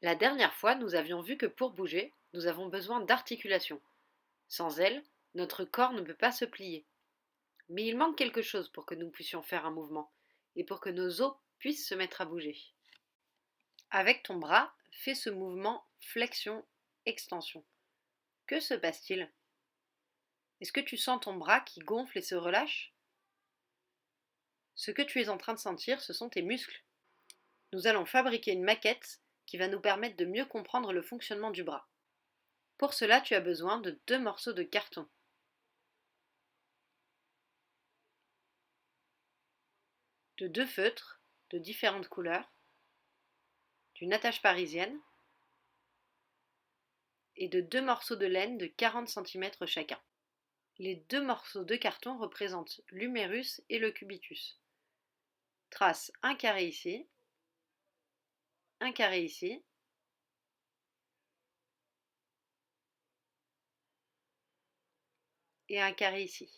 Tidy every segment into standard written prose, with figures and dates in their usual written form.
La dernière fois, nous avions vu que pour bouger, nous avons besoin d'articulation. Sans elles, notre corps ne peut pas se plier. Mais il manque quelque chose pour que nous puissions faire un mouvement et pour que nos os puissent se mettre à bouger. Avec ton bras, fais ce mouvement flexion-extension. Que se passe-t-il? Est-ce que tu sens ton bras qui gonfle et se relâche? Ce que tu es en train de sentir, ce sont tes muscles. Nous allons fabriquer une maquette qui va nous permettre de mieux comprendre le fonctionnement du bras. Pour cela, tu as besoin de 2 morceaux de carton, de 2 feutres de différentes couleurs, d'une attache parisienne et de 2 morceaux de laine de 40 cm chacun. Les 2 morceaux de carton représentent l'humérus et le cubitus. Trace un carré ici, un carré ici, et un carré ici.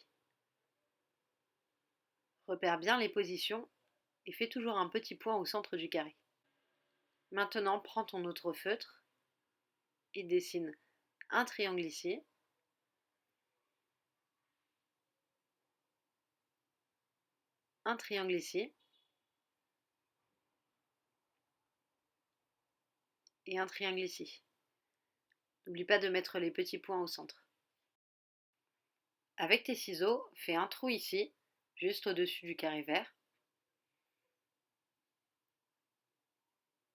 Repère bien les positions et fais toujours un petit point au centre du carré. Maintenant, prends ton autre feutre et dessine un triangle ici, un triangle ici et un triangle ici. N'oublie pas de mettre les petits points au centre. Avec tes ciseaux, fais un trou ici, juste au-dessus du carré vert,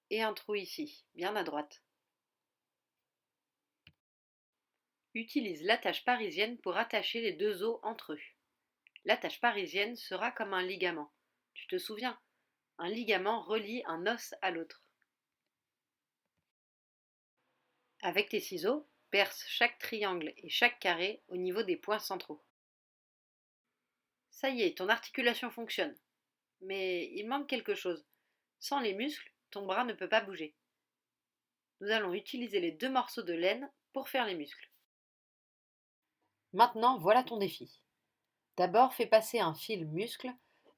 et un trou ici, bien à droite. Utilise l'attache parisienne pour attacher les 2 os entre eux. L'attache parisienne sera comme un ligament. Tu te souviens, un ligament relie un os à l'autre. Avec tes ciseaux, perce chaque triangle et chaque carré au niveau des points centraux. Ça y est, ton articulation fonctionne. Mais il manque quelque chose. Sans les muscles, ton bras ne peut pas bouger. Nous allons utiliser les 2 morceaux de laine pour faire les muscles. Maintenant, voilà ton défi. D'abord, fais passer un fil muscle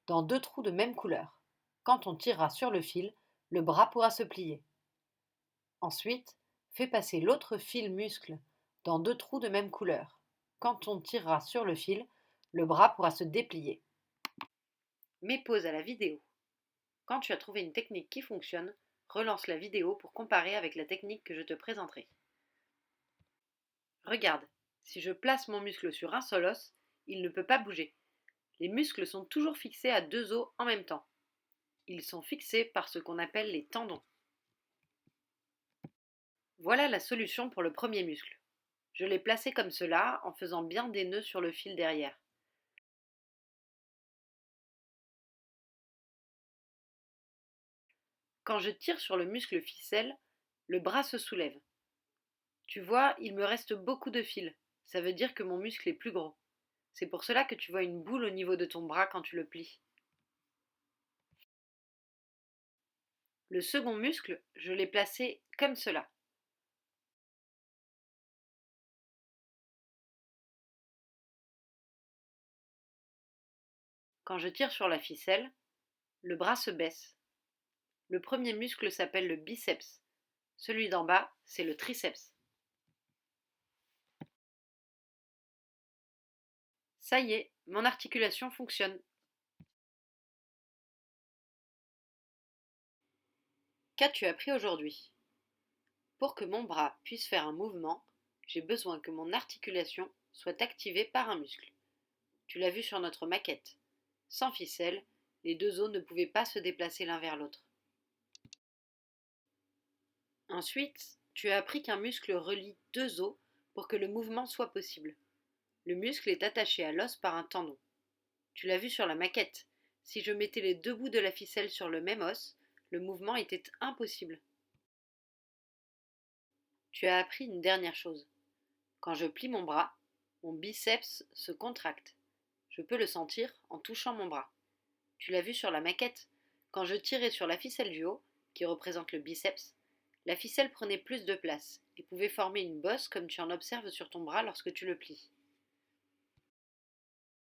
dans 2 trous de même couleur. Quand on tirera sur le fil, le bras pourra se plier. Ensuite, fais passer l'autre fil muscle dans 2 trous de même couleur. Quand on tirera sur le fil, le bras pourra se déplier. Mets pause à la vidéo. Quand tu as trouvé une technique qui fonctionne, relance la vidéo pour comparer avec la technique que je te présenterai. Regarde, si je place mon muscle sur un seul os, il ne peut pas bouger. Les muscles sont toujours fixés à 2 os en même temps. Ils sont fixés par ce qu'on appelle les tendons. Voilà la solution pour le premier muscle. Je l'ai placé comme cela en faisant bien des nœuds sur le fil derrière. Quand je tire sur le muscle ficelle, le bras se soulève. Tu vois, il me reste beaucoup de fils. Ça veut dire que mon muscle est plus gros. C'est pour cela que tu vois une boule au niveau de ton bras quand tu le plies. Le second muscle, je l'ai placé comme cela. Quand je tire sur la ficelle, le bras se baisse. Le premier muscle s'appelle le biceps. Celui d'en bas, c'est le triceps. Ça y est, mon articulation fonctionne. Qu'as-tu appris aujourd'hui? Pour que mon bras puisse faire un mouvement, j'ai besoin que mon articulation soit activée par un muscle. Tu l'as vu sur notre maquette. Sans ficelle, les 2 os ne pouvaient pas se déplacer l'un vers l'autre. Ensuite, tu as appris qu'un muscle relie 2 os pour que le mouvement soit possible. Le muscle est attaché à l'os par un tendon. Tu l'as vu sur la maquette. Si je mettais les 2 bouts de la ficelle sur le même os, le mouvement était impossible. Tu as appris une dernière chose. Quand je plie mon bras, mon biceps se contracte. Je peux le sentir en touchant mon bras. Tu l'as vu sur la maquette. Quand je tirais sur la ficelle du haut, qui représente le biceps, la ficelle prenait plus de place et pouvait former une bosse comme tu en observes sur ton bras lorsque tu le plies.